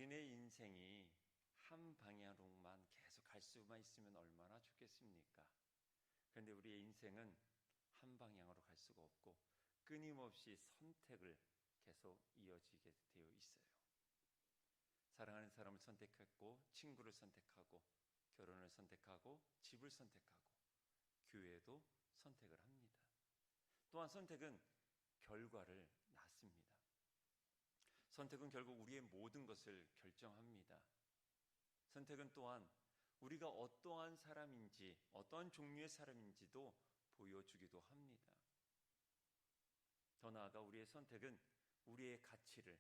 우리네 인생이 한 방향으로만 계속 갈 수만 있으면 얼마나 좋겠습니까? 그런데 우리의 인생은 한 방향으로 갈 수가 없고 끊임없이 선택을 계속 이어지게 되어 있어요. 사랑하는 사람을 선택했고, 친구를 선택하고, 결혼을 선택하고, 집을 선택하고, 교회도 선택을 합니다. 또한 선택은 결과를 낳습니다. 선택은 결국 우리의 모든 것을 결정합니다. 선택은 또한 우리가 어떠한 사람인지, 어떠한 종류의 사람인지도 보여주기도 합니다. 더 나아가 우리의 선택은 우리의 가치를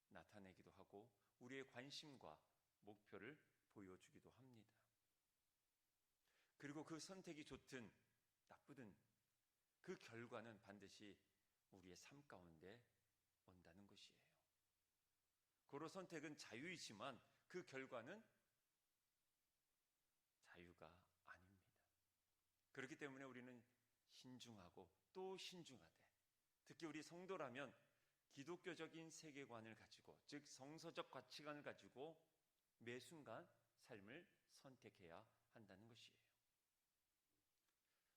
나타내기도 하고 우리의 관심과 목표를 보여주기도 합니다. 그리고 그 선택이 좋든 나쁘든 그 결과는 반드시 우리의 삶 가운데 온다는 것이에요. 고로 선택은 자유이지만 그 결과는 자유가 아닙니다. 그렇기 때문에 우리는 신중하고 또 신중하되, 특히 우리 성도라면 기독교적인 세계관을 가지고, 즉 성서적 가치관을 가지고 매 순간 삶을 선택해야 한다는 것이에요.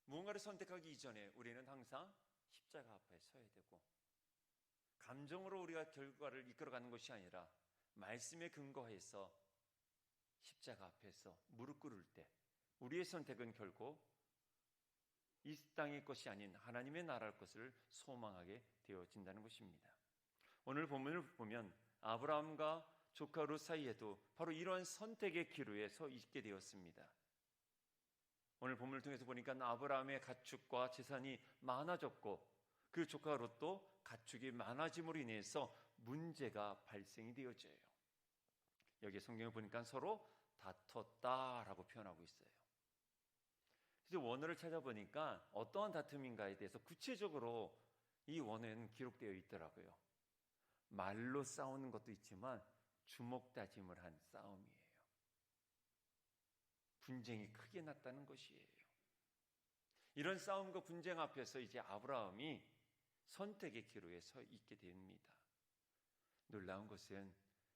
무언가를 선택하기 이전에 우리는 항상 십자가 앞에 서야 되고, 감정으로 우리가 결과를 이끌어가는 것이 아니라 말씀에 근거해서 십자가 앞에서 무릎 꿇을 때 우리의 선택은 결국 이 땅의 것이 아닌 하나님의 나라의 것을 소망하게 되어진다는 것입니다. 오늘 본문을 보면 아브라함과 조카 롯 사이에도 바로 이러한 선택의 기로에 서 있게 되었습니다. 오늘 본문을 통해서 보니까 아브라함의 가축과 재산이 많아졌고 그 조카 롯도 가축이 많아짐으로 인해서 문제가 발생이 되어져요. 여기 성경을 보니까 서로 다퉜다라고 표현하고 있어요. 그래서 원어를 찾아보니까 어떠한 다툼인가에 대해서 구체적으로 이 원어에는 기록되어 있더라고요. 말로 싸우는 것도 있지만 주먹 다짐을 한 싸움이에요. 분쟁이 크게 났다는 것이에요. 이런 싸움과 분쟁 앞에서 이제 아브라함이 선택의 기로에 서 있게 됩니다. 놀라운 것은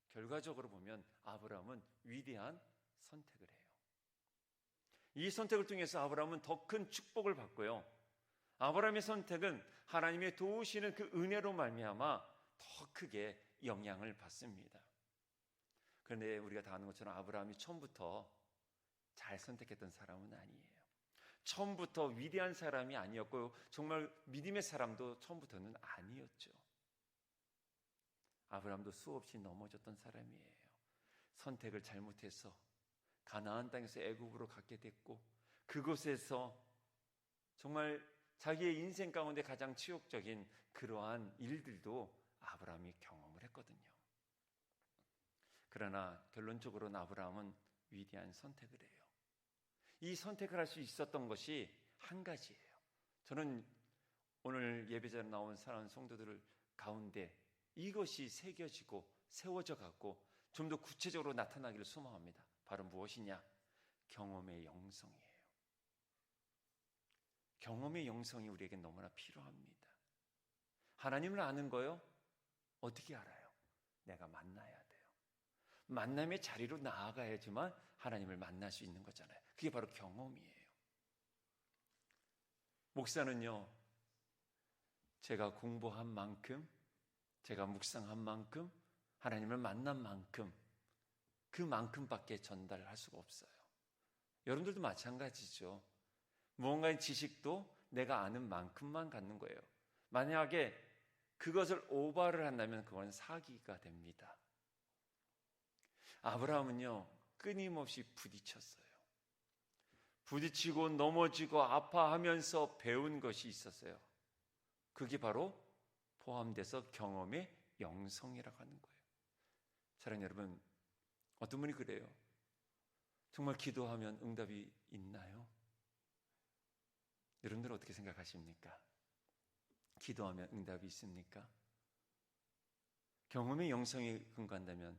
결과적으로 보면 아브라함은 위대한 선택을 해요. 이 선택을 통해서 아브라함은 더 큰 축복을 받고요. 아브라함의 선택은 하나님의 도우시는 그 은혜로 말미암아 더 크게 영향을 받습니다. 그런데 우리가 다 아는 것처럼 아브라함이 처음부터 잘 선택했던 사람은 아니에요. 처음부터 위대한 사람이 아니었고 정말 믿음의 사람도 처음부터는 아니었죠. 아브라함도 수없이 넘어졌던 사람이에요. 선택을 잘못해서 가나안 땅에서 애굽으로 가게 됐고 그곳에서 정말 자기의 인생 가운데 가장 치욕적인 그러한 일들도 아브라함이 경험을 했거든요. 그러나 결론적으로는 아브라함은 위대한 선택을 해요. 이 선택을 할 수 있었던 것이 한 가지예요. 저는 오늘 예배자로 나온 사랑하는 성도들 가운데 이것이 새겨지고 세워져 갖고 좀 더 구체적으로 나타나기를 소망합니다. 바로 무엇이냐? 경험의 영성이에요. 경험의 영성이 우리에게 너무나 필요합니다. 하나님을 아는 거요? 어떻게 알아요? 내가 만나야 돼요. 만남의 자리로 나아가야지만 하나님을 만날 수 있는 거잖아요. 그게 바로 경험이에요. 목사는요, 제가 공부한 만큼, 제가 묵상한 만큼, 하나님을 만난 만큼, 그만큼밖에 전달할 수가 없어요. 여러분들도 마찬가지죠. 무언가의 지식도 내가 아는 만큼만 갖는 거예요. 만약에 그것을 오버를 한다면 그건 사기가 됩니다. 아브라함은요, 끊임없이 부딪혔어요. 부딪히고 넘어지고 아파하면서 배운 것이 있었어요. 그게 바로 포함돼서 경험의 영성이라고 하는 거예요. 사랑하는 여러분, 어떤 분이 그래요. 정말 기도하면 응답이 있나요? 여러분들은 어떻게 생각하십니까? 기도하면 응답이 있습니까? 경험의 영성에 근거한다면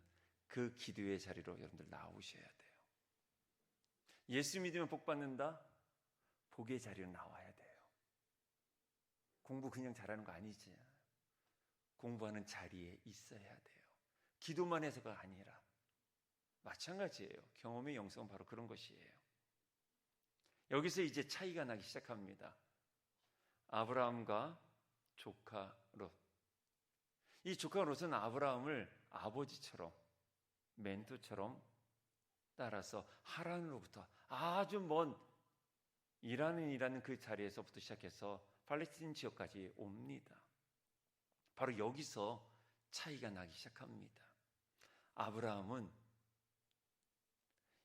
그 기도의 자리로 여러분들 나오셔야 돼요. 예수 믿으면 복 받는다? 복의 자리로 나와야 돼요. 공부 그냥 잘하는 거 아니지. 공부하는 자리에 있어야 돼요. 기도만 해서가 아니라 마찬가지예요. 경험의 영성은 바로 그런 것이에요. 여기서 이제 차이가 나기 시작합니다. 아브라함과 조카 롯. 이 조카 롯은 아브라함을 아버지처럼, 멘토처럼 따라서 하란으로부터 아주 먼 이란이라는 그 자리에서부터 시작해서 팔레스틴 지역까지 옵니다. 바로 여기서 차이가 나기 시작합니다. 아브라함은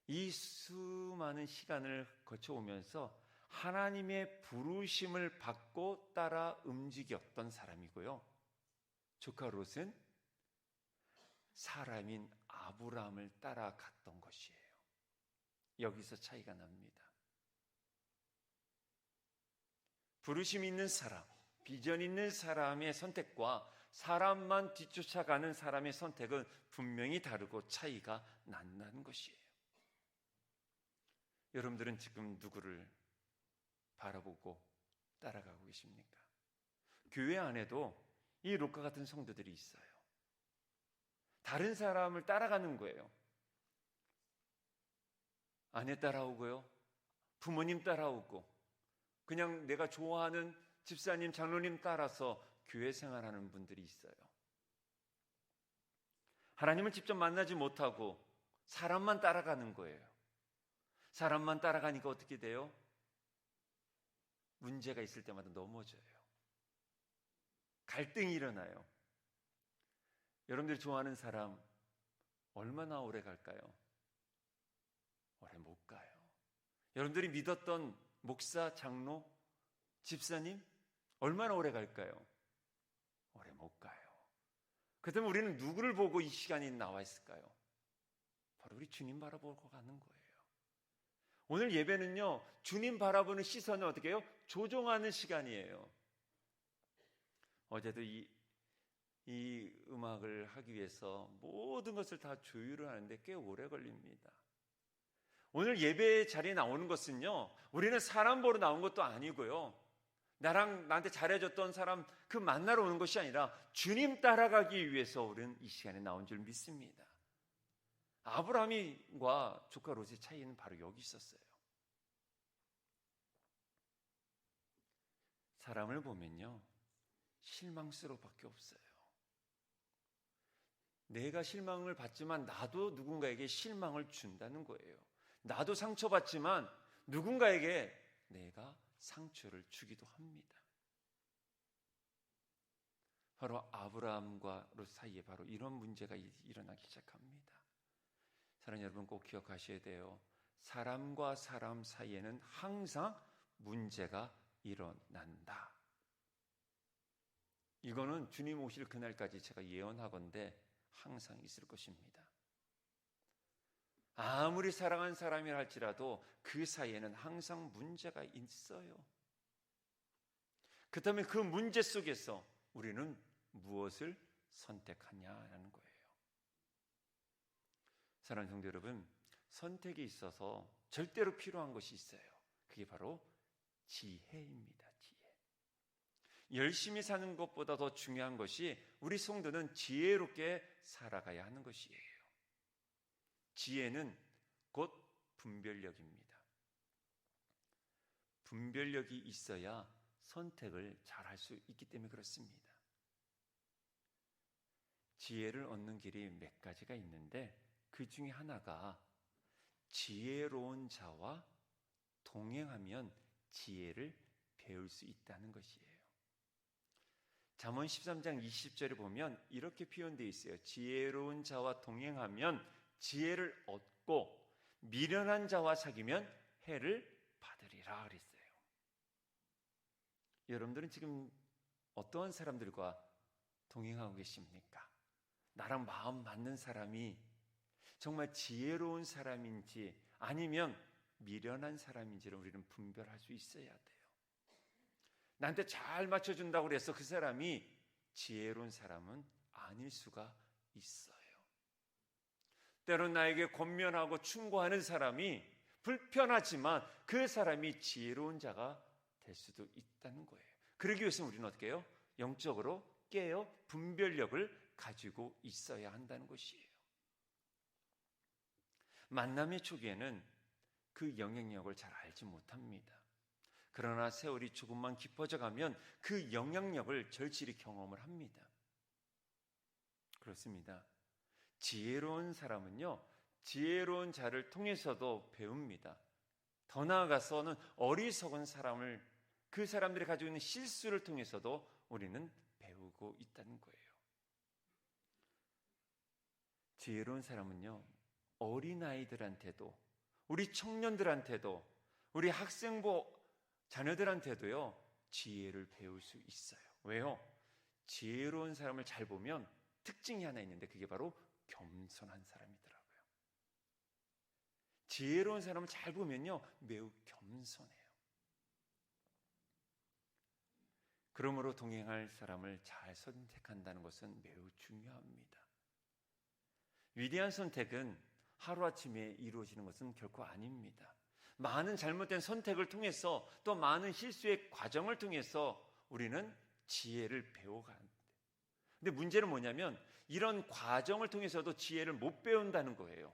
이 수많은 시간을 거쳐오면서 하나님의 부르심을 받고 따라 움직였던 사람이고요. 조카 롯은 사람인 아브라함을 따라갔던 것이에요. 여기서 차이가 납니다. 부르심 있는 사람, 비전 있는 사람의 선택과 사람만 뒤쫓아가는 사람의 선택은 분명히 다르고 차이가 난다는 것이에요. 여러분들은 지금 누구를 바라보고 따라가고 계십니까? 교회 안에도 이 롯과 같은 성도들이 있어요. 다른 사람을 따라가는 거예요. 아내 따라오고요, 부모님 따라오고, 그냥 내가 좋아하는 집사님, 장로님 따라서 교회 생활하는 분들이 있어요. 하나님을 직접 만나지 못하고 사람만 따라가는 거예요. 사람만 따라가니까 어떻게 돼요? 문제가 있을 때마다 넘어져요. 갈등이 일어나요. 여러분들이 좋아하는 사람 얼마나 오래 갈까요? 오래 못 가요. 여러분들이 믿었던 목사, 장로, 집사님 얼마나 오래 갈까요? 오래 못 가요. 그렇다면 우리는 누구를 보고 이 시간이 나와 있을까요? 바로 우리 주님 바라보고 가는 거예요. 오늘 예배는요, 주님 바라보는 시선을 어떻게 해요? 조종하는 시간이에요. 어제도 이 음악을 하기 위해서 모든 것을 다 조율을 하는데 꽤 오래 걸립니다. 오늘 예배 자리에 나오는 것은요, 우리는 사람 보러 나온 것도 아니고요, 나한테 잘해줬던 사람 그 만나러 오는 것이 아니라 주님 따라가기 위해서 우리는 이 시간에 나온 줄 믿습니다. 아브라함과 조카 롯의 차이는 바로 여기 있었어요. 사람을 보면요, 실망스러울밖에 없어요. 내가 실망을 받지만 나도 누군가에게 실망을 준다는 거예요. 나도 상처받지만 누군가에게 내가 상처를 주기도 합니다. 바로 아브라함과 롯 사이에 바로 이런 문제가 일어나기 시작합니다. 사랑하는 여러분, 꼭 기억하셔야 돼요. 사람과 사람 사이에는 항상 문제가 일어난다. 이거는 주님 오실 그날까지 제가 예언하건대 항상 있을 것입니다. 아무리 사랑한 사람이라 할지라도 그 사이에는 항상 문제가 있어요. 그렇다면 그 문제 속에서 우리는 무엇을 선택하냐라는 거예요. 사랑하는 성도 여러분, 선택에 있어서 절대로 필요한 것이 있어요. 그게 바로 지혜입니다. 지혜. 열심히 사는 것보다 더 중요한 것이 우리 성도는 지혜롭게 살아가야 하는 것이에요. 지혜는 곧 분별력입니다. 분별력이 있어야 선택을 잘할 수 있기 때문에 그렇습니다. 지혜를 얻는 길이 몇 가지가 있는데 그 중에 하나가 지혜로운 자와 동행하면 지혜를 배울 수 있다는 것이에요. 잠언 13장 20절에 보면 이렇게 표현되어 있어요. 지혜로운 자와 동행하면 지혜를 얻고 미련한 자와 사귀면 해를 받으리라 그랬어요. 여러분들은 지금 어떠한 사람들과 동행하고 계십니까? 나랑 마음 맞는 사람이 정말 지혜로운 사람인지 아니면 미련한 사람인지를 우리는 분별할 수 있어야 돼요. 나한테 잘 맞춰준다고 해서 그 사람이 지혜로운 사람은 아닐 수가 있어요. 때론 나에게 권면하고 충고하는 사람이 불편하지만 그 사람이 지혜로운 자가 될 수도 있다는 거예요. 그러기 위해서는 우리는 어떻게 해요? 영적으로 깨어 분별력을 가지고 있어야 한다는 것이에요. 만남의 초기에는 그 영향력을 잘 알지 못합니다. 그러나 세월이 조금만 깊어져 가면 그 영향력을 절실히 경험을 합니다. 그렇습니다. 지혜로운 사람은요, 지혜로운 자를 통해서도 배웁니다. 더 나아가서는 어리석은 사람을, 그 사람들이 가지고 있는 실수를 통해서도 우리는 배우고 있다는 거예요. 지혜로운 사람은요, 어린아이들한테도, 우리 청년들한테도, 우리 학생부 자녀들한테도요, 지혜를 배울 수 있어요. 왜요? 지혜로운 사람을 잘 보면 특징이 하나 있는데 그게 바로 겸손한 사람이더라고요. 지혜로운 사람을 잘 보면요, 매우 겸손해요. 그러므로 동행할 사람을 잘 선택한다는 것은 매우 중요합니다. 위대한 선택은 하루아침에 이루어지는 것은 결코 아닙니다. 많은 잘못된 선택을 통해서 또 많은 실수의 과정을 통해서 우리는 지혜를 배워가는데, 근데 문제는 뭐냐면 이런 과정을 통해서도 지혜를 못 배운다는 거예요.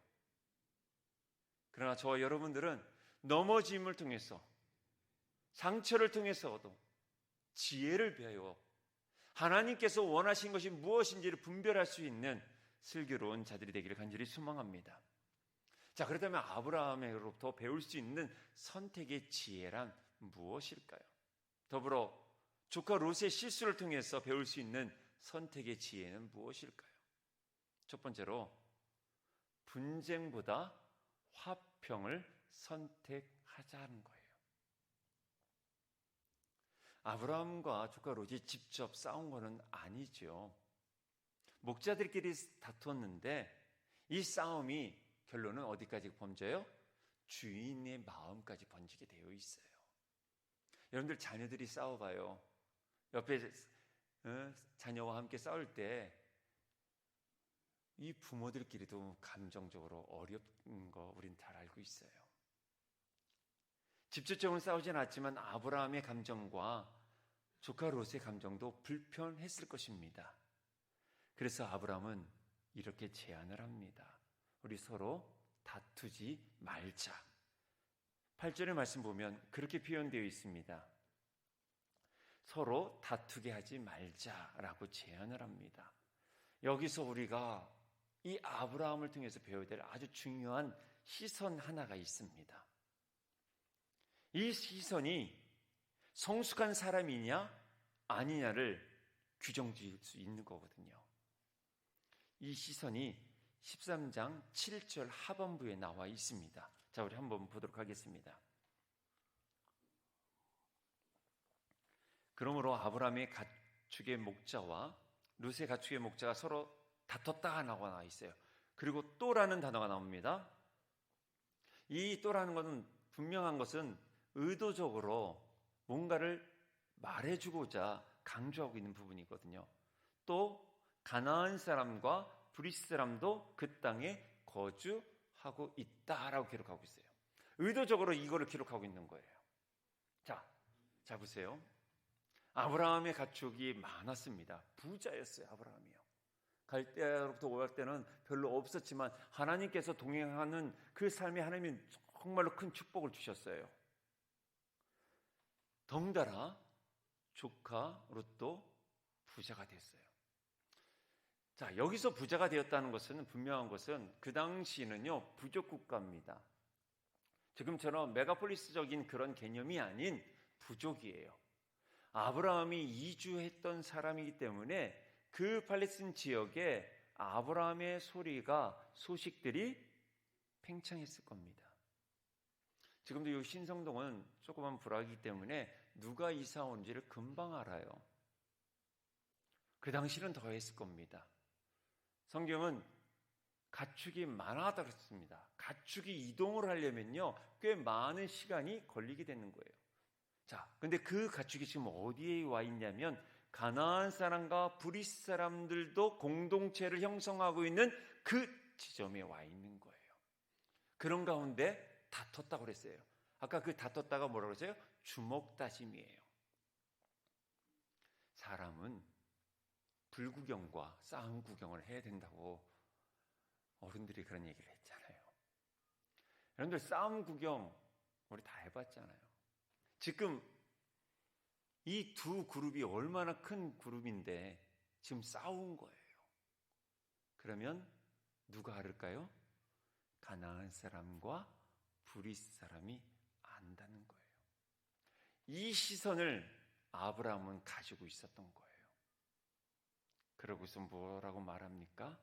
그러나 저와 여러분들은 넘어짐을 통해서, 상처를 통해서도 지혜를 배워 하나님께서 원하신 것이 무엇인지를 분별할 수 있는 슬기로운 자들이 되기를 간절히 소망합니다. 자, 그렇다면 아브라함으로부터 배울 수 있는 선택의 지혜란 무엇일까요? 더불어 조카 롯의 실수를 통해서 배울 수 있는 선택의 지혜는 무엇일까요? 첫 번째로, 분쟁보다 화평을 선택하자는 거예요. 아브라함과 조카 롯이 직접 싸운 것은 아니죠. 목자들끼리 다투었는데 이 싸움이 결론은 어디까지 번져요? 주인의 마음까지 번지게 되어 있어요. 여러분들 자녀들이 싸워봐요. 옆에 자녀와 함께 싸울 때 이 부모들끼리도 감정적으로 어려운 거 우린 잘 알고 있어요. 직접적으로 싸우진 않았지만 아브라함의 감정과 조카 롯의 감정도 불편했을 것입니다. 그래서 아브라함은 이렇게 제안을 합니다. 우리 서로 다투지 말자. 8절의 말씀 보면 그렇게 표현되어 있습니다. 서로 다투게 하지 말자라고 제안을 합니다. 여기서 우리가 이 아브라함을 통해서 배워야 될 아주 중요한 시선 하나가 있습니다. 이 시선이 성숙한 사람이냐 아니냐를 규정지을 수 있는 거거든요. 이 시선이 13장 7절 하반부에 나와 있습니다. 자, 우리 한번 보도록 하겠습니다. 그러므로 아브라함의 가축의 목자와 룻의 가축의 목자가 서로 다퉜다 나와 있어요. 그리고 또라는 단어가 나옵니다. 이 또라는 것은 분명한 것은 의도적으로 뭔가를 말해주고자 강조하고 있는 부분이거든요. 또 가나안 사람과 브리스 사람도 그 땅에 거주하고 있다라고 기록하고 있어요. 의도적으로 이거를 기록하고 있는 거예요. 자 보세요. 아브라함의 가축이 많았습니다. 부자였어요. 아브라함이요. 갈대아로부터 올 때는 별로 없었지만 하나님께서 동행하는 그 삶에 하나님이 정말로 큰 축복을 주셨어요. 덩달아 조카 롯도 부자가 됐어요. 자, 여기서 부자가 되었다는 것은 분명한 것은 그 당시는요 부족 국가입니다. 지금처럼 메가폴리스적인 그런 개념이 아닌 부족이에요. 아브라함이 이주했던 사람이기 때문에 그 팔레스틴 지역에 아브라함의 소식들이 팽창했을 겁니다. 지금도 이 신성동은 조그만 부락이기 때문에 누가 이사 온지를 금방 알아요. 그 당시는 더 했을 겁니다. 성경은 가축이 많았다고 했습니다. 가축이 이동을 하려면요 꽤 많은 시간이 걸리게 되는 거예요. 자, 근데 그 가축이 지금 어디에 와 있냐면 가나안 사람과 브리스 사람들도 공동체를 형성하고 있는 그 지점에 와 있는 거예요. 그런 가운데 다퉜다고 그랬어요. 아까 그 다퉜다가 뭐라고 그랬어요? 주먹다짐이에요. 사람은 불구경과 싸움 구경을 해야 된다고 어른들이 그런 얘기를 했잖아요. 여러분들 싸움 구경 우리 다 해봤잖아요. 지금 이 두 그룹이 얼마나 큰 그룹인데 지금 싸운 거예요. 그러면 누가 알을까요? 가나안 사람과 브릿 사람이 안다는 거예요. 이 시선을 아브라함은 가지고 있었던 거예요. 그러고서 뭐라고 말합니까?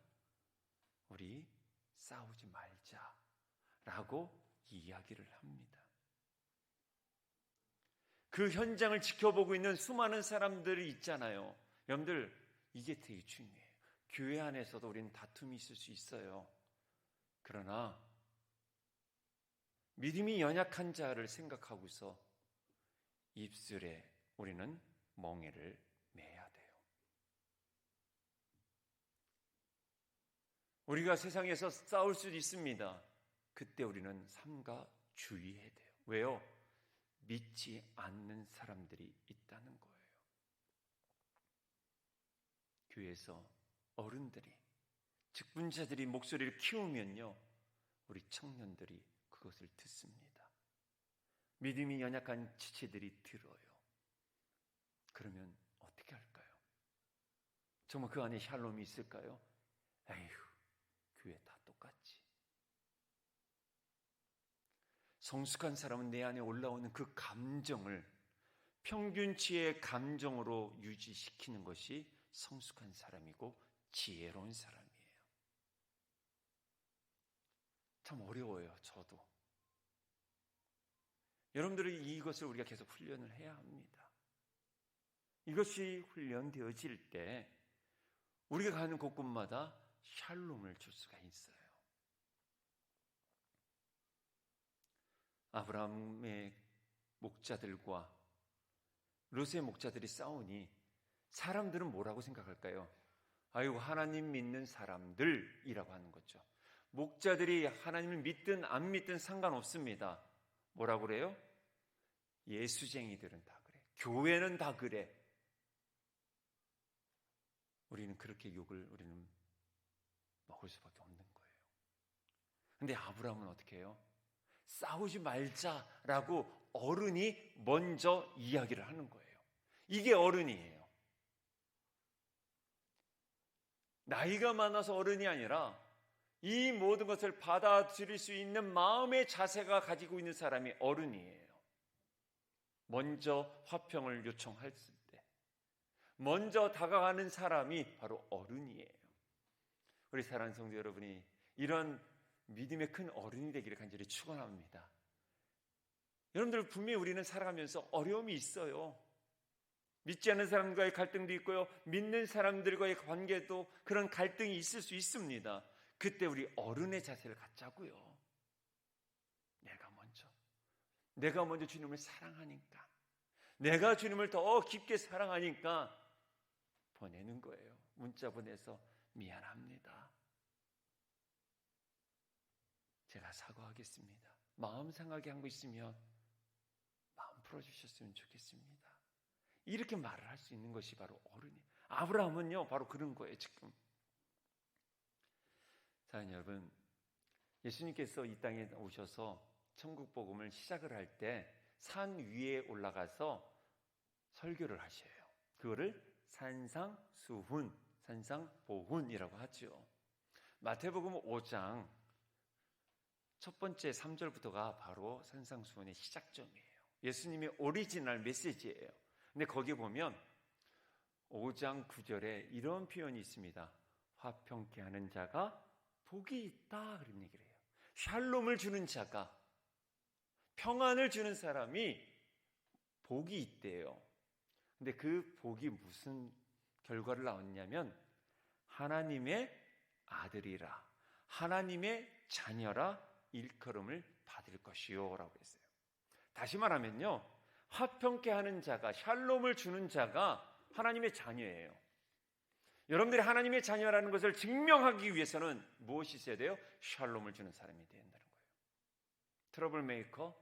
우리 싸우지 말자라고 이야기를 합니다. 그 현장을 지켜보고 있는 수많은 사람들이 있잖아요. 여러분들, 이게 되게 중요해요. 교회 안에서도 우리는 다툼이 있을 수 있어요. 그러나 믿음이 연약한 자를 생각하고서 입술에 우리는 멍에를 매야 돼요. 우리가 세상에서 싸울 수도 있습니다. 그때 우리는 삼가 주의해야 돼요. 왜요? 믿지 않는 사람들이 있다는 거예요. 교회에서 어른들이, 직분자들이 목소리를 키우면요, 우리 청년들이 그것을 듣습니다. 믿음이 연약한 지체들이 들어요. 그러면 어떻게 할까요? 정말 그 안에 샬롬이 있을까요? 에휴, 교회 다 똑같지. 성숙한 사람은 내 안에 올라오는 그 감정을 평균치의 감정으로 유지시키는 것이 성숙한 사람이고 지혜로운 사람이에요. 참 어려워요, 저도. 여러분들이 이것을 우리가 계속 훈련을 해야 합니다. 이것이 훈련되어질 때 우리가 가는 곳곳마다 샬롬을 줄 수가 있어요. 아브라함의 목자들과 롯의 목자들이 싸우니 사람들은 뭐라고 생각할까요? 아이고, 하나님 믿는 사람들이라고 하는 거죠. 목자들이 하나님을 믿든 안 믿든 상관없습니다. 뭐라고 그래요? 예수쟁이들은 다 그래. 교회는 다 그래. 우리는 그렇게 욕을 우리는 먹을 수밖에 없는 거예요. 근데 아브라함은 어떻게 해요? 싸우지 말자라고 어른이 먼저 이야기를 하는 거예요. 이게 어른이에요. 나이가 많아서 어른이 아니라 이 모든 것을 받아들일 수 있는 마음의 자세가 가지고 있는 사람이 어른이에요. 먼저 화평을 요청할 때 먼저 다가가는 사람이 바로 어른이에요. 우리 사랑하는 성도 여러분이 이런 믿음의 큰 어른이 되기를 간절히 축원합니다. 여러분들, 분명히 우리는 살아가면서 어려움이 있어요. 믿지 않는 사람과의 갈등도 있고요, 믿는 사람들과의 관계도 그런 갈등이 있을 수 있습니다. 그때 우리 어른의 자세를 갖자고요. 내가 먼저 주님을 사랑하니까, 내가 주님을 더 깊게 사랑하니까 보내는 거예요. 문자 보내서 미안합니다, 제가 사과하겠습니다, 마음 상하게 한 거 있으면 마음 풀어주셨으면 좋겠습니다, 이렇게 말을 할 수 있는 것이 바로 어른이에요. 아브라함은요 바로 그런 거예요. 지금 사랑하는 여러분, 예수님께서 이 땅에 오셔서 천국 복음을 시작을 할 때 산 위에 올라가서 설교를 하셔요. 그거를 산상수훈, 산상보훈이라고 하죠. 마태복음 5장 첫 번째 3절부터가 바로 산상수훈의 시작점이에요. 예수님의 오리지널 메시지예요. 근데 거기 보면 5장 9절에 이런 표현이 있습니다. 화평케 하는 자가 복이 있다, 그런 얘기를 해요. 샬롬을 주는 자가, 평안을 주는 사람이 복이 있대요. 근데 그 복이 무슨 결과를 낳았냐면 하나님의 아들이라, 하나님의 자녀라 일컬음을 받을 것이요 라고 했어요. 다시 말하면요, 화평케 하는 자가, 샬롬을 주는 자가 하나님의 자녀예요. 여러분들이 하나님의 자녀라는 것을 증명하기 위해서는 무엇이 있어야 돼요? 샬롬을 주는 사람이 돼야 한다는 거예요. 트러블 메이커,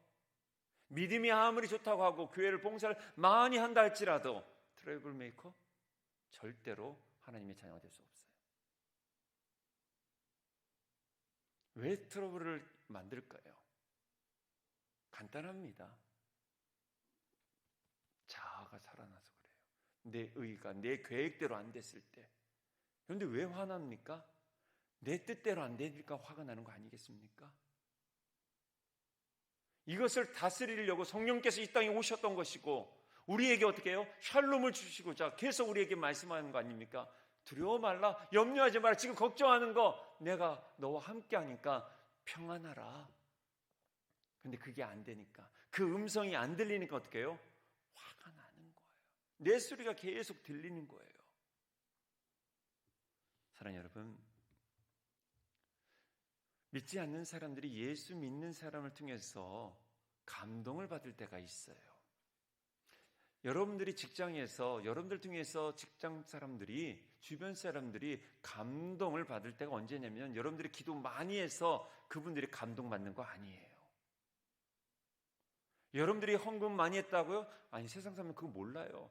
믿음이 아무리 좋다고 하고 교회를 봉사를 많이 한다 할지라도 트러블 메이커, 절대로 하나님의 자녀가 될 수 없어요. 왜 트러블을 만들까요? 간단합니다. 자아가 살아나서 그래요. 내 의가 내 계획대로 안 됐을 때. 그런데 왜 화납니까? 내 뜻대로 안 되니까 화가 나는 거 아니겠습니까? 이것을 다스리려고 성령께서 이 땅에 오셨던 것이고 우리에게 어떻게 해요? 샬롬을 주시고자 계속 우리에게 말씀하는 거 아닙니까? 두려워 말라, 염려하지 마라. 지금 걱정하는 거 내가 너와 함께 하니까 평안하라. 근데 그게 안 되니까, 그 음성이 안 들리니까 어떻게 해요? 화가 나는 거예요. 내 소리가 계속 들리는 거예요. 사랑하는 여러분, 믿지 않는 사람들이 예수 믿는 사람을 통해서 감동을 받을 때가 있어요. 여러분들이 직장에서, 여러분들 통해서 직장 사람들이, 주변 사람들이 감동을 받을 때가 언제냐면 여러분들이 기도 많이 해서 그분들이 감동받는 거 아니에요. 여러분들이 헌금 많이 했다고요? 아니, 세상 사람은 그거 몰라요.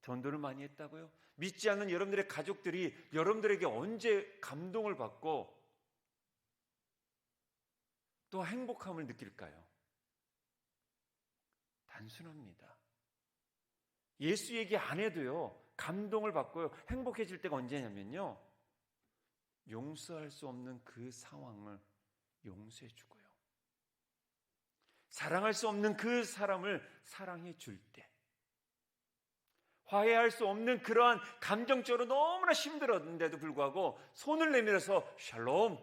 전도를 많이 했다고요? 믿지 않는 여러분들의 가족들이 여러분들에게 언제 감동을 받고 또 행복함을 느낄까요? 단순합니다. 예수 얘기 안 해도요, 감동을 받고요, 행복해질 때가 언제냐면요, 용서할 수 없는 그 상황을 용서해 주고요, 사랑할 수 없는 그 사람을 사랑해 줄 때, 화해할 수 없는 그러한 감정적으로 너무나 힘들었는데도 불구하고 손을 내밀어서 샬롬,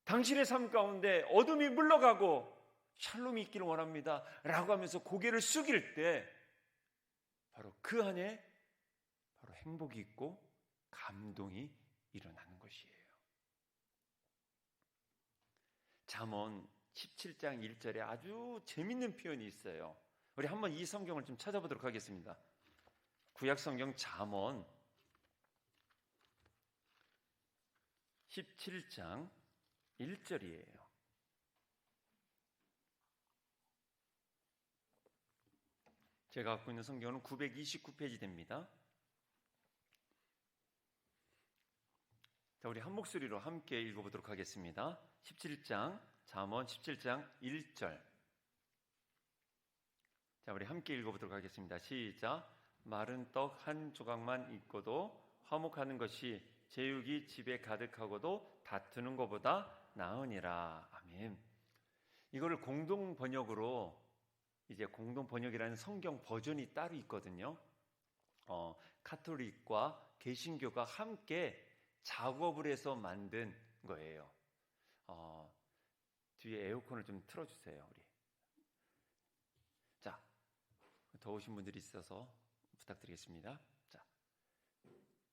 당신의 삶 가운데 어둠이 물러가고 샬롬이 있기를 원합니다 라고 하면서 고개를 숙일 때 바로 그 안에 바로 행복이 있고 감동이 일어나는 것이에요. 잠언 17장 1절에 아주 재밌는 표현이 있어요. 우리 한번 이 성경을 좀 찾아보도록 하겠습니다. 구약 성경 잠언 17장 1절이에요. 제가 갖고 있는 성경은 929페이지 됩니다. 자, 우리 한 목소리로 함께 읽어보도록 하겠습니다. 17장, 잠언 17장 1절. 자, 우리 함께 읽어보도록 하겠습니다. 시작. 마른 떡 한 조각만 있고도 화목하는 것이 제육이 집에 가득하고도 다투는 것보다 나으니라. 아멘. 이거를 공동 번역으로, 이제 공동 번역이라는 성경 버전이 따로 있거든요. 카톨릭과 개신교가 함께 작업을 해서 만든 거예요. 뒤에 에어컨을 좀 틀어주세요, 우리. 자, 더우신 분들이 있어서 부탁드리겠습니다. 자,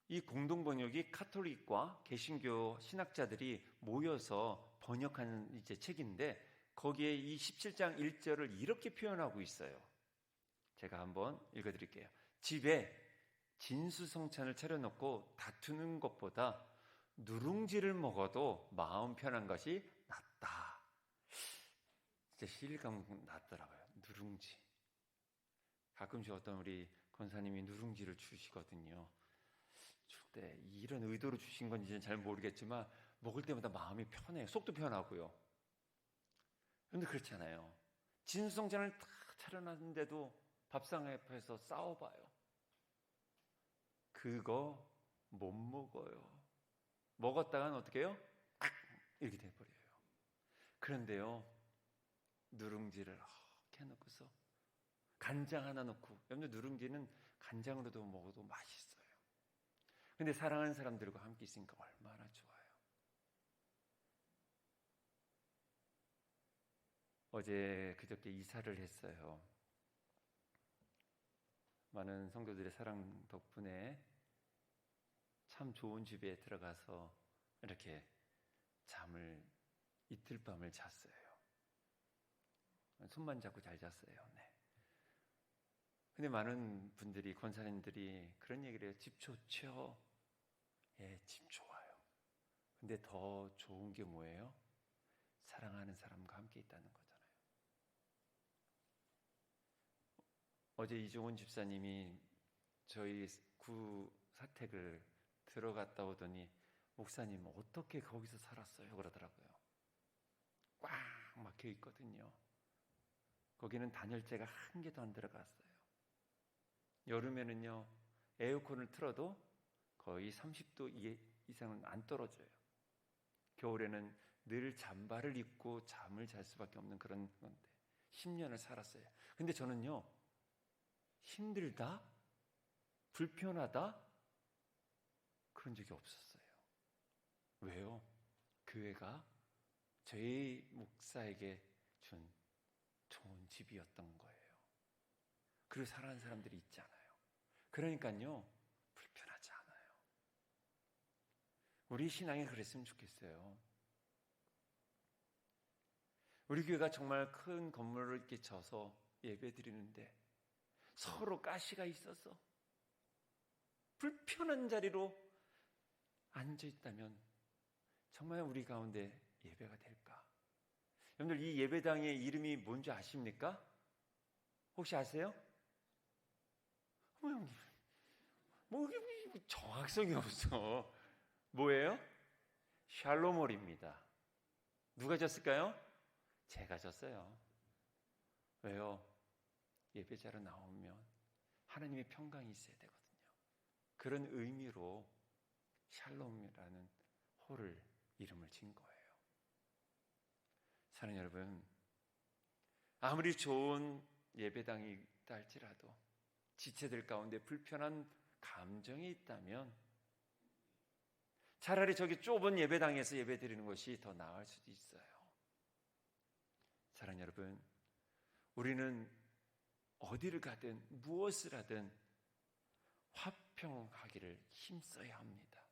이 공동 번역이 카톨릭과 개신교 신학자들이 모여서 번역한 이제 책인데, 거기에 이 17장 1절을 이렇게 표현하고 있어요. 제가 한번 읽어드릴게요. 집에 진수성찬을 차려놓고 다투는 것보다 누룽지를 먹어도 마음 편한 것이 낫다. 진짜 실감 났더라고요. 누룽지. 가끔씩 어떤 우리 권사님이 누룽지를 주시거든요. 줄 때 이런 의도로 주신 건지는 잘 모르겠지만 먹을 때마다 마음이 편해요. 속도 편하고요. 그런데 그렇잖아요. 진수성찬을 다 차려놨는데도 밥상 앞에서 싸워봐요. 그거 못 먹어요. 먹었다가는 어떻게 해요? 이렇게 돼버려요. 그런데요, 누룽지를 이렇게 해놓고서 간장 하나 넣고, 여러분들 누룽지는 간장으로도 먹어도 맛있어요. 근데 사랑하는 사람들과 함께 있으니까 얼마나 좋아요. 어제 그저께 이사를 했어요. 많은 성도들의 사랑 덕분에 참 좋은 집에 들어가서 이렇게 잠을 이틀 밤을 잤어요. 손만 잡고 잘 잤어요. 네. 근데 많은 분들이, 권사님들이 그런 얘기를 해요. 집 좋죠? 예, 집 좋아요. 근데 더 좋은 게 뭐예요? 사랑하는 사람과 함께 있다는 거잖아요. 어제 이종훈 집사님이 저희 구 사택을 들어갔다 오더니 목사님 어떻게 거기서 살았어요? 그러더라고요. 꽉 막혀 있거든요. 거기는 단열재가 한 개도 안 들어갔어요. 여름에는요 에어컨을 틀어도 거의 30도 이상은 안 떨어져요. 겨울에는 늘 잠바를 입고 잠을 잘 수밖에 없는 그런 건데 10년을 살았어요. 근데 저는요 힘들다? 불편하다? 그런 적이 없었어요. 왜요? 교회가 저희 목사에게 준 좋은 집이었던 거예요. 그리고 살아가는 사람들이 있잖아요. 그러니까요 불편하지 않아요. 우리 신앙이 그랬으면 좋겠어요. 우리 교회가 정말 큰 건물을 이렇게 져서 예배 드리는데 서로 가시가 있어서 불편한 자리로 앉아 있다면 정말 우리 가운데 예배가 될까? 여러분들 이 예배당의 이름이 뭔지 아십니까? 혹시 아세요? 뭐 정확성이 없어. 뭐예요? 샬롬홀입니다. 누가 졌을까요? 제가 졌어요. 왜요? 예배자로 나오면 하나님의 평강이 있어야 되거든요. 그런 의미로 샬롬이라는 홀을 이름을 진 거예요. 사랑하는 여러분, 아무리 좋은 예배당이 있다 할지라도 지체들 가운데 불편한 감정이 있다면 차라리 저기 좁은 예배당에서 예배드리는 것이 더 나을 수도 있어요. 사랑하는 여러분, 우리는 어디를 가든 무엇을 하든 화평하기를 힘써야 합니다.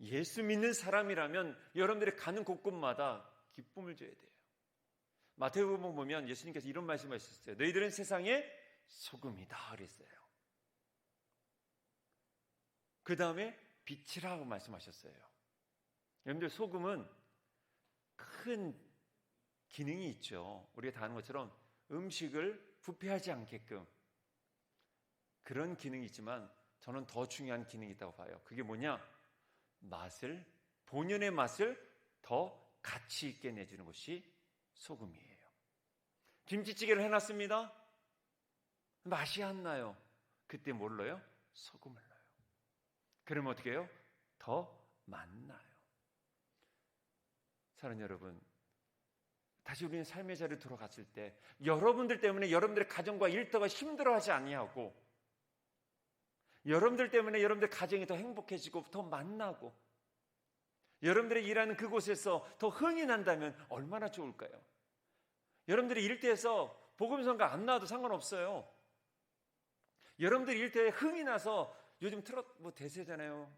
예수 믿는 사람이라면 여러분들이 가는 곳곳마다 기쁨을 줘야 돼요. 마태복음 보면 예수님께서 이런 말씀하셨어요. 너희들은 세상의 소금이다 그랬어요. 그 다음에 빛이라고 말씀하셨어요. 여러분들 소금은 큰 기능이 있죠. 우리가 다 아는 것처럼 음식을 부패하지 않게끔 그런 기능이 있지만 저는 더 중요한 기능이 있다고 봐요. 그게 뭐냐? 본연의 맛을 더 가치 있게 내주는 것이 소금이에요. 김치찌개를 해놨습니다. 맛이 안 나요. 그때 뭘 넣어요? 소금을 넣어요. 그러면 어떻게 해요? 더 맛나요. 사랑하는 여러분, 다시 우리는 삶의 자리로 돌아갔을 때 여러분들 때문에 여러분들의 가정과 일터가 힘들어하지 아니하고 여러분들 때문에 여러분들 가정이 더 행복해지고 더 만나고 여러분들이 일하는 그곳에서 더 흥이 난다면 얼마나 좋을까요? 여러분들이 일터에서 복음성가 안 나와도 상관없어요. 여러분들이 일터에 흥이 나서 요즘 트롯 대세잖아요.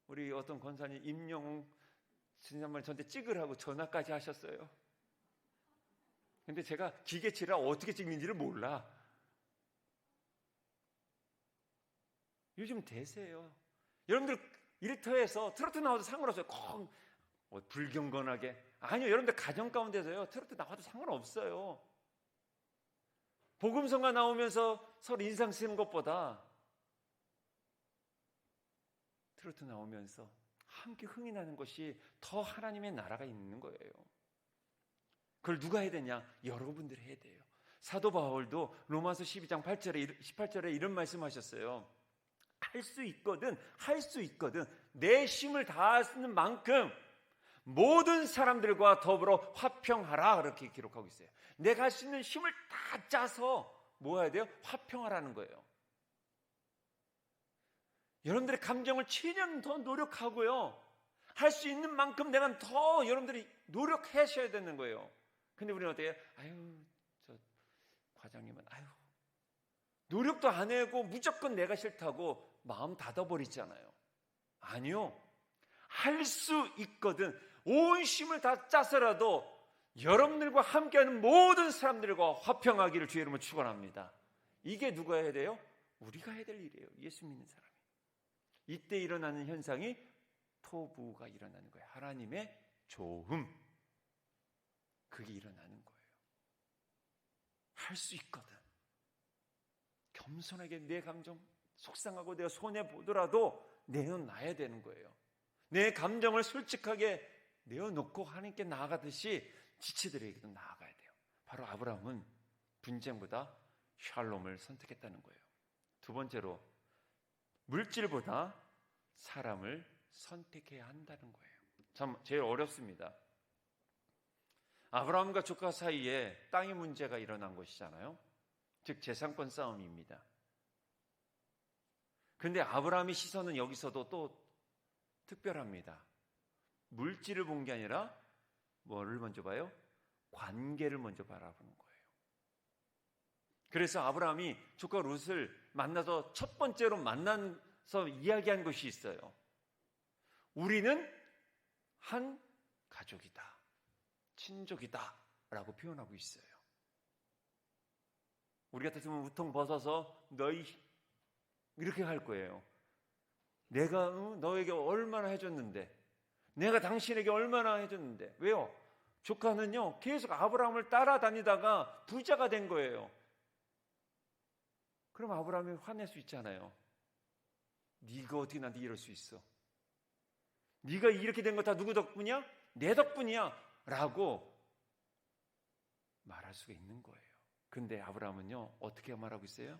우리 어떤 권사님 임영웅 지난번에 저한테 찍으라고 전화까지 하셨어요. 근데 제가 기계치라 어떻게 찍는지를 몰라. 요즘 대세예요. 여러분들 일터에서 트로트 나와도 상관없어요. 불경건하게. 아니요. 여러분들 가정 가운데서요. 트로트 나와도 상관없어요. 복음성가 나오면서 서로 인상 쓰는 것보다 트로트 나오면서 함께 흥이 나는 것이 더 하나님의 나라가 있는 거예요. 그걸 누가 해야 되냐? 여러분들이 해야 돼요. 사도 바울도 로마서 12장 18절에 이런 말씀하셨어요. 할 수 있거든 내 힘을 다하는 만큼 모든 사람들과 더불어 화평하라 그렇게 기록하고 있어요. 내가 할 수 있는 힘을 다 짜서 뭐 해야 돼요? 화평하라는 거예요. 여러분들의 감정을 최대한 더 노력하고요. 할 수 있는 만큼 내가 더 여러분들이 노력하셔야 되는 거예요. 근데 우리는 어때요? 저 과장님은 노력도 안 하고 무조건 내가 싫다고 마음 닫아버리잖아요. 아니요. 할 수 있거든. 온 힘을 다 짜서라도 여러분들과 함께하는 모든 사람들과 화평하기를 주의 이름으로 축원합니다. 이게 누가 해야 돼요? 우리가 해야 될 일이에요. 예수 믿는 사람이. 이때 일어나는 현상이 토부가 일어나는 거예요. 하나님의 조음. 그게 일어나는 거예요. 할 수 있거든. 겸손하게 내 감정 속상하고 내가 손해보더라도 내어놔야 되는 거예요. 내 감정을 솔직하게 내어놓고 하나님께 나아가듯이 지체들에게도 나아가야 돼요. 바로 아브라함은 분쟁보다 샬롬을 선택했다는 거예요. 두 번째로 물질보다 사람을 선택해야 한다는 거예요. 참 제일 어렵습니다. 아브라함과 조카 사이에 땅의 문제가 일어난 것이잖아요. 즉 재산권 싸움입니다. 그런데 아브라함의 시선은 여기서도 또 특별합니다. 물질을 본 게 아니라 뭐를 먼저 봐요? 관계를 먼저 바라보는 거예요. 그래서 아브라함이 조카 룻을 만나서 첫 번째로 만나서 이야기한 것이 있어요. 우리는 한 가족이다, 친족이다 라고 표현하고 있어요. 우리 같았으면 우통 벗어서 너희 이렇게 할 거예요. 내가 너에게 얼마나 해줬는데, 내가 당신에게 얼마나 해줬는데. 왜요? 조카는요 계속 아브라함을 따라다니다가 부자가 된 거예요. 그럼 아브라함이 화낼 수 있잖아요. 네가 어떻게 나한테 이럴 수 있어? 네가 이렇게 된 거 다 누구 덕분이야? 내 덕분이야 라고 말할 수가 있는 거예요. 근데 아브라함은요 어떻게 말하고 있어요?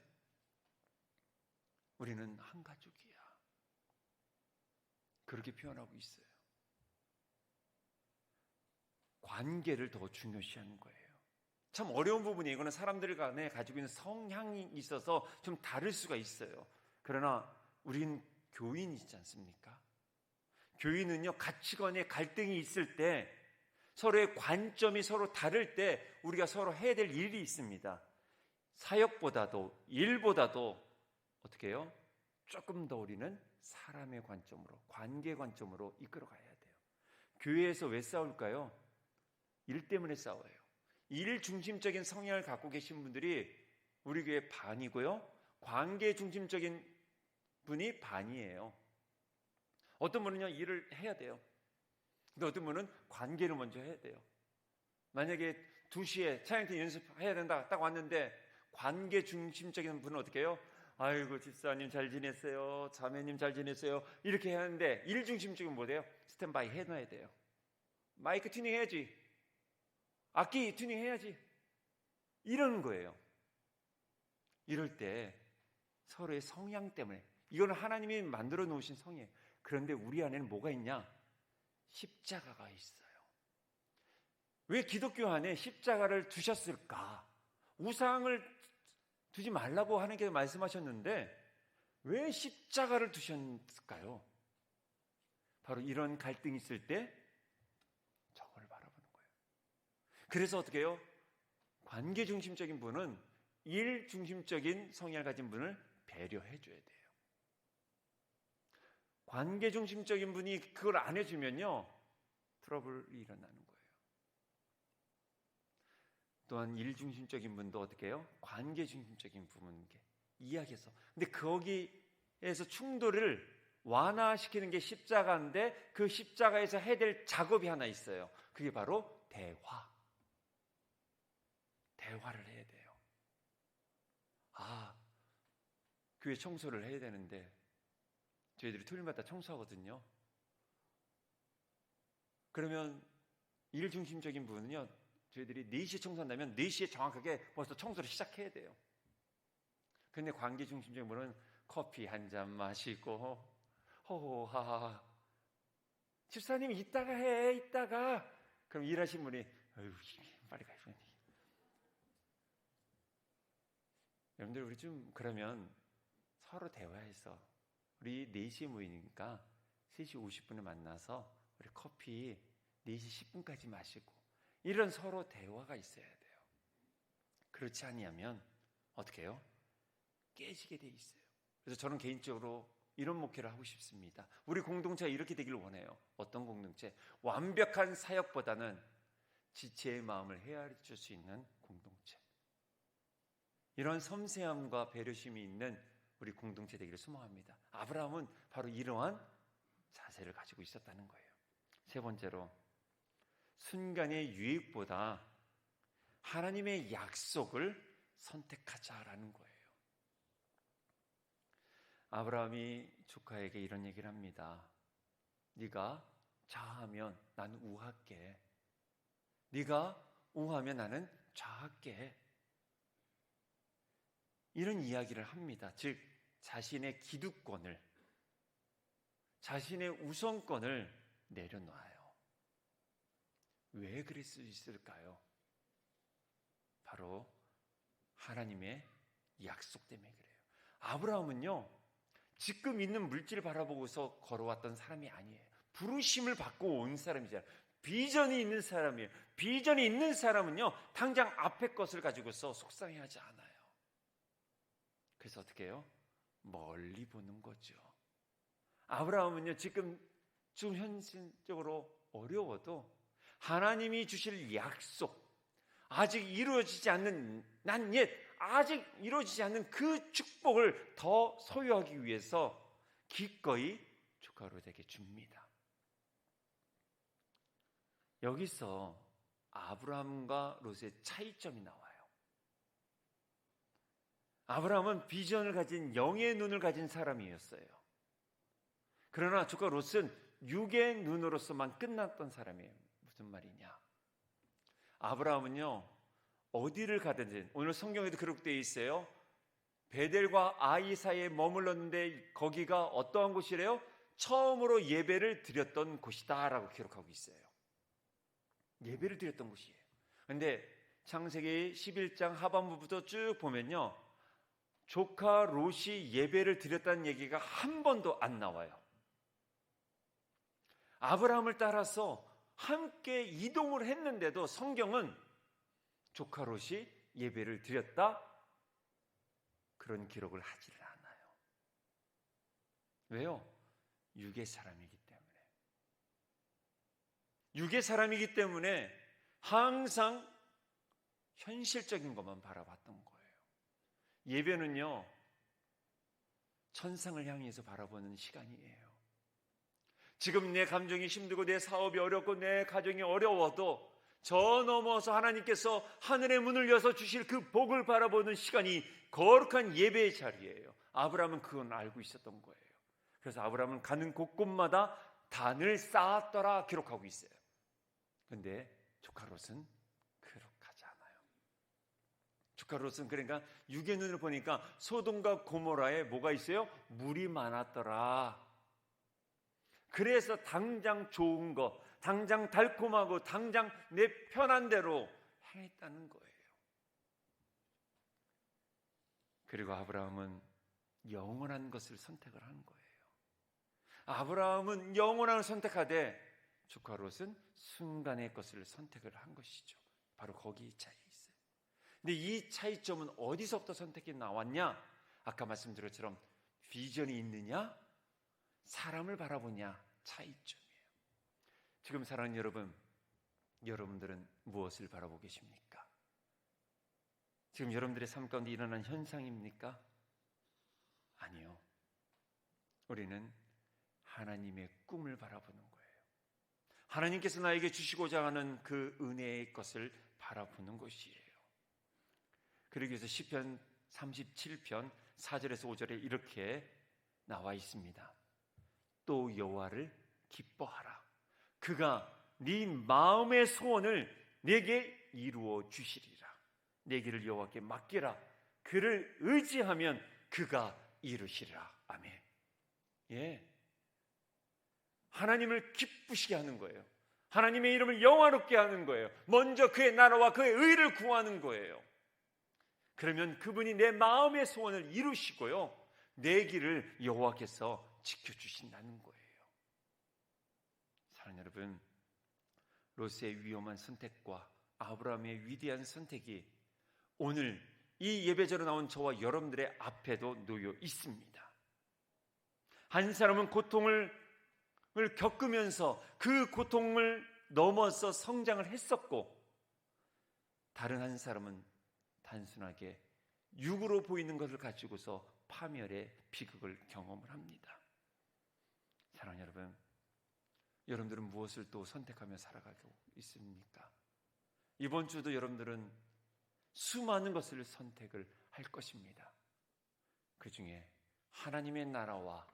우리는 한 가족이야. 그렇게 표현하고 있어요. 관계를 더 중요시하는 거예요. 참 어려운 부분이에요. 이거는 사람들 간에 가지고 있는 성향이 있어서 좀 다를 수가 있어요. 그러나 우린 교인이지 않습니까? 교인은요 가치관의 갈등이 있을 때, 서로의 관점이 서로 다를 때 우리가 서로 해야 될 일이 있습니다. 사역보다도 일보다도 어떻게 해요? 조금 더 우리는 사람의 관점으로, 관계 관점으로 이끌어가야 돼요. 교회에서 왜 싸울까요? 일 때문에 싸워요. 일 중심적인 성향을 갖고 계신 분들이 우리 교회 반이고요, 관계 중심적인 분이 반이에요. 어떤 분은요 일을 해야 돼요. 근데 어떤 분은 관계를 먼저 해야 돼요. 만약에 2시에 찬양팀 연습해야 된다 딱 왔는데 관계 중심적인 분은 어떻게 해요? 아이고 집사님 잘 지냈어요, 자매님 잘 지냈어요 이렇게 하는데, 일 중심적인 뭐예요? 스탠바이 해놔야 돼요. 마이크 튜닝 해야지, 악기 튜닝 해야지, 이러는 거예요. 이럴 때 서로의 성향 때문에, 이거는 하나님이 만들어 놓으신 성이에요. 그런데 우리 안에는 뭐가 있냐? 십자가가 있어요. 왜 기독교 안에 십자가를 두셨을까? 우상을 두지 말라고 하나님께서 말씀하셨는데 왜 십자가를 두셨을까요? 바로 이런 갈등이 있을 때 저걸 바라보는 거예요. 그래서 어떻게 해요? 관계 중심적인 분은 일 중심적인 성향을 가진 분을 배려해 줘야 돼요. 관계 중심적인 분이 그걸 안 해주면요 트러블이 일어나는 거예요. 또한 일 중심적인 분도 어떻게 해요? 관계 중심적인 부분께 이야기해서, 근데 거기에서 충돌을 완화시키는 게 십자가인데, 그 십자가에서 해야 될 작업이 하나 있어요. 그게 바로 대화를 해야 돼요. 교회 청소를 해야 되는데 저희들이 토요일마다 청소하거든요. 그러면 일 중심적인 부분은요, 저희들이 4시에 청소한다면 4시에 정확하게 벌써 청소를 시작해야 돼요. 근데 관계 중심적인 분은 커피 한 잔 마시고 호호하하, 집사님 이따가 해, 이따가. 그럼 일하신 분이 아유 빨리 가요. 여러분들 우리 좀 그러면 서로 대화해서, 우리 4시에 모이니까 3시 50분에 만나서 우리 커피 4시 10분까지 마시고, 이런 서로 대화가 있어야 돼요. 그렇지 아니하면 어떻게 해요? 깨지게 돼 있어요. 그래서 저는 개인적으로 이런 목회를 하고 싶습니다. 우리 공동체가 이렇게 되길 원해요. 어떤 공동체? 완벽한 사역보다는 지체의 마음을 헤아려 줄 수 있는 공동체. 이런 섬세함과 배려심이 있는 우리 공동체 되기를 소망합니다. 아브라함은 바로 이러한 자세를 가지고 있었다는 거예요. 세 번째로, 순간의 유익보다 하나님의 약속을 선택하자라는 거예요. 아브라함이 조카에게 이런 얘기를 합니다. 네가 좌하면 나는 우할게. 네가 우하면 나는 좌할게. 이런 이야기를 합니다. 즉 자신의 기득권을, 자신의 우선권을 내려놔요. 왜 그럴 수 있을까요? 바로 하나님의 약속 때문에 그래요. 아브라함은요, 지금 있는 물질을 바라보고서 걸어왔던 사람이 아니에요. 부르심을 받고 온 사람이잖아요. 비전이 있는 사람이에요. 비전이 있는 사람은요, 당장 앞의 것을 가지고서 속상해하지 않아요. 그래서 어떻게 해요? 멀리 보는 거죠. 아브라함은요, 지금 현실적으로 어려워도 하나님이 주실 약속, 아직 이루어지지 않는, 난 옛 아직 이루어지지 않는 그 축복을 더 소유하기 위해서 기꺼이 조카 롯에게 줍니다. 여기서 아브라함과 롯의 차이점이 나와요. 아브라함은 비전을 가진, 영의 눈을 가진 사람이었어요. 그러나 조카 롯은 육의 눈으로서만 끝났던 사람이에요. 무슨 말이냐? 아브라함은요, 어디를 가든지, 오늘 성경에도 기록되어 있어요. 베델과 아이 사이에 머물렀는데 거기가 어떠한 곳이래요? 처음으로 예배를 드렸던 곳이다 라고 기록하고 있어요. 예배를 드렸던 곳이에요. 그런데 창세기 11장 하반부부터 쭉 보면요, 조카 롯이 예배를 드렸다는 얘기가 한 번도 안 나와요. 아브라함을 따라서 함께 이동을 했는데도 성경은 조카 롯이 예배를 드렸다, 그런 기록을 하지를 않아요. 왜요? 육의 사람이기 때문에. 육의 사람이기 때문에 항상 현실적인 것만 바라봤던 거예요. 예배는요, 천상을 향해서 바라보는 시간이에요. 지금 내 감정이 힘들고 내 사업이 어렵고 내 가정이 어려워도 저 넘어서 하나님께서 하늘의 문을 여서 주실 그 복을 바라보는 시간이 거룩한 예배의 자리예요. 아브라함은 그건 알고 있었던 거예요. 그래서 아브라함은 가는 곳곳마다 단을 쌓았더라 기록하고 있어요. 그런데 조카 롯은 그렇지 않아요. 조카 롯은 그러니까 육의 눈으로 보니까 소돔과 고모라에 뭐가 있어요? 물이 많았더라. 그래서 당장 좋은 거, 당장 달콤하고 당장 내 편한 대로 행했다는 거예요. 그리고 아브라함은 영원한 것을 선택을 한 거예요. 아브라함은 영원한 선택하되 조카 롯은 순간의 것을 선택을 한 것이죠. 바로 거기 차이 있어요. 근데 이 차이점은 어디서부터 선택이 나왔냐? 아까 말씀드렸처럼 비전이 있느냐? 사람을 바라보냐? 차이점이에요. 지금 사랑하는 여러분, 여러분들은 무엇을 바라보고 계십니까? 지금 여러분들의 삶 가운데 일어난 현상입니까? 아니요. 우리는 하나님의 꿈을 바라보는 거예요. 하나님께서 나에게 주시고자 하는 그 은혜의 것을 바라보는 것이에요. 그러기 위해서 시편 37편 4절에서 5절에 이렇게 나와 있습니다. 또 여호와를 기뻐하라. 그가 네 마음의 소원을 내게 이루어 주시리라. 내 길을 여호와께 맡기라. 그를 의지하면 그가 이루시리라. 아멘. 예, 하나님을 기쁘시게 하는 거예요. 하나님의 이름을 영화롭게 하는 거예요. 먼저 그의 나라와 그의 의를 구하는 거예요. 그러면 그분이 내 마음의 소원을 이루시고요, 내 길을 여호와께서 지켜주신다는 거예요. 사랑하는 여러분, 롯의 위험한 선택과 아브라함의 위대한 선택이 오늘 이 예배자로 나온 저와 여러분들의 앞에도 놓여 있습니다. 한 사람은 고통을 겪으면서 그 고통을 넘어서 성장을 했었고, 다른 한 사람은 단순하게 육으로 보이는 것을 가지고서 파멸의 비극을 경험을 합니다. 사랑하는 여러분, 여러분들은 무엇을 또 선택하며 살아가고 있습니까? 이번 주도 여러분들은 수많은 것을 선택을 할 것입니다. 그 중에 하나님의 나라와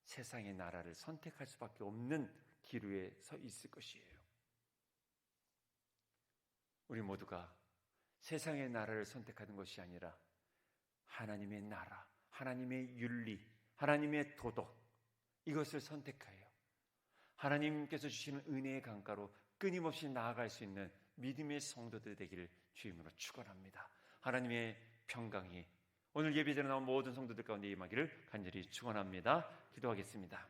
세상의 나라를 선택할 수밖에 없는 기로에 서 있을 것이에요. 우리 모두가 세상의 나라를 선택하는 것이 아니라 하나님의 나라, 하나님의 윤리, 하나님의 도덕, 이것을 선택하여 하나님께서 주시는 은혜의 강가로 끊임없이 나아갈 수 있는 믿음의 성도들 되기를 주임으로 축원합니다. 하나님의 평강이 오늘 예배자로 나온 모든 성도들 가운데 임하기를 간절히 축원합니다. 기도하겠습니다.